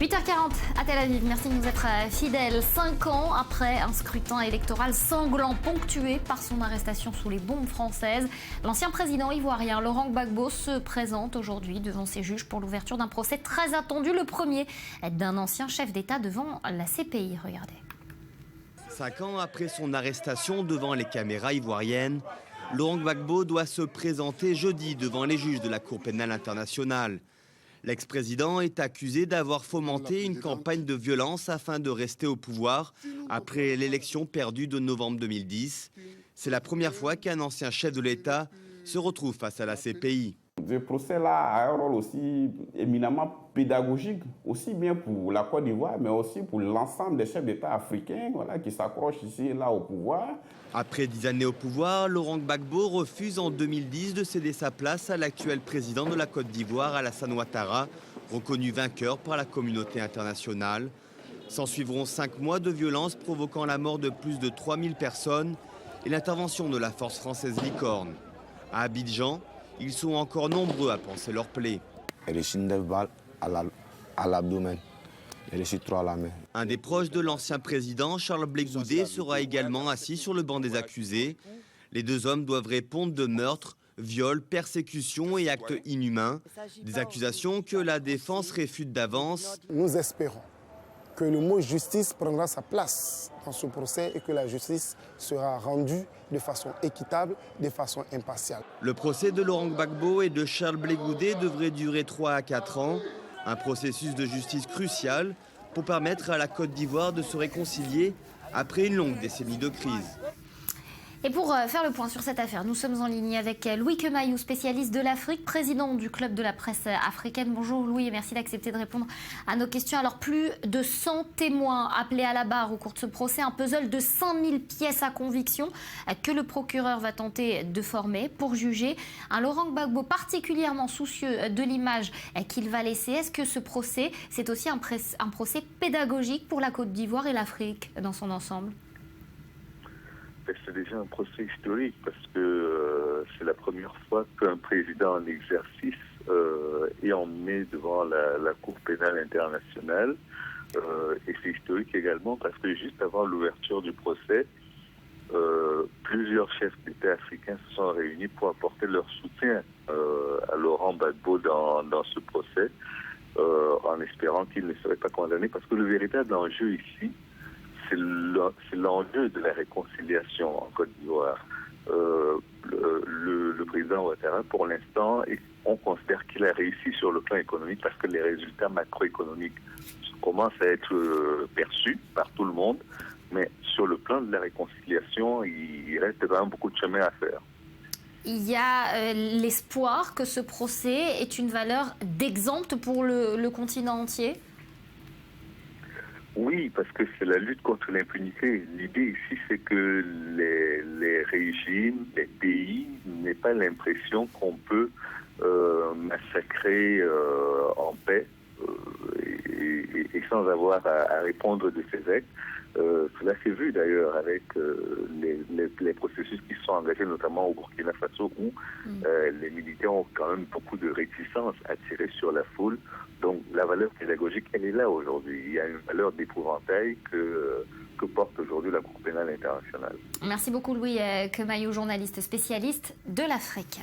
8h40 à Tel Aviv, merci de nous être fidèles. 5 ans après un scrutin électoral sanglant ponctué par son arrestation sous les bombes françaises, l'ancien président ivoirien Laurent Gbagbo se présente aujourd'hui devant ses juges pour l'ouverture d'un procès très attendu, le premier d'un ancien chef d'État devant la CPI. Regardez. 5 ans après son arrestation devant les caméras ivoiriennes, Laurent Gbagbo doit se présenter jeudi devant les juges de la Cour pénale internationale. L'ex-président est accusé d'avoir fomenté une campagne de violence afin de rester au pouvoir après l'élection perdue de novembre 2010. C'est la première fois qu'un ancien chef de l'État se retrouve face à la CPI. Ce procès-là a un rôle aussi éminemment pédagogique, aussi bien pour la Côte d'Ivoire, mais aussi pour l'ensemble des chefs d'État africains qui s'accrochent ici et là au pouvoir. Après 10 années au pouvoir, Laurent Gbagbo refuse en 2010 de céder sa place à l'actuel président de la Côte d'Ivoire, Alassane Ouattara, reconnu vainqueur par la communauté internationale. S'en suivront 5 mois de violence provoquant la mort de plus de 3000 personnes et l'intervention de la force française Licorne. À Abidjan, ils sont encore nombreux à panser leur plaie. J'ai reçu 9 balles à l'abdomen. J'ai reçu 3 à la main. Un des proches de l'ancien président, Charles Blé Goudé, sera également assis sur le banc des accusés. Les deux hommes doivent répondre de meurtre, viol, persécution et actes inhumains. Des accusations que la défense réfute d'avance. Nous espérons que le mot justice prendra sa place dans ce procès et que la justice sera rendue de façon équitable, de façon impartiale. Le procès de Laurent Gbagbo et de Charles Blé Goudé devrait durer 3 à 4 ans. Un processus de justice crucial pour permettre à la Côte d'Ivoire de se réconcilier après une longue décennie de crise. Et pour faire le point sur cette affaire, nous sommes en ligne avec Louis Quemayou, spécialiste de l'Afrique, président du Club de la presse africaine. Bonjour Louis et merci d'accepter de répondre à nos questions. Alors plus de 100 témoins appelés à la barre au cours de ce procès, un puzzle de 5000 pièces à conviction que le procureur va tenter de former pour juger un Laurent Gbagbo particulièrement soucieux de l'image qu'il va laisser. Est-ce que ce procès, c'est aussi un procès pédagogique pour la Côte d'Ivoire et l'Afrique dans son ensemble ? C'est déjà un procès historique parce que c'est la première fois qu'un président en exercice est emmené devant la Cour pénale internationale. Et c'est historique également parce que juste avant l'ouverture du procès, plusieurs chefs d'État africains se sont réunis pour apporter leur soutien à Laurent Gbagbo dans ce procès, en espérant qu'il ne serait pas condamné. Parce que le véritable enjeu ici, c'est l'enjeu de la réconciliation en Côte d'Ivoire. Le président Ouattara, pour l'instant, on considère qu'il a réussi sur le plan économique parce que les résultats macroéconomiques commencent à être perçus par tout le monde. Mais sur le plan de la réconciliation, il reste quand même beaucoup de chemin à faire. Il y a l'espoir que ce procès ait une valeur d'exemple pour le continent entier ? Oui, parce que c'est la lutte contre l'impunité. L'idée ici, c'est que les régimes, les pays n'aient pas l'impression qu'on peut massacrer en paix et sans avoir à répondre de ses actes. Cela s'est vu d'ailleurs avec les processus qui sont engagés, notamment au Burkina Faso, où les militaires ont quand même beaucoup de réticence à tirer sur la foule. Donc la valeur pédagogique, elle est là aujourd'hui. Il y a une valeur d'épouvantail que porte aujourd'hui la Cour pénale internationale. Merci beaucoup Louis Quemayou, journaliste spécialiste de l'Afrique.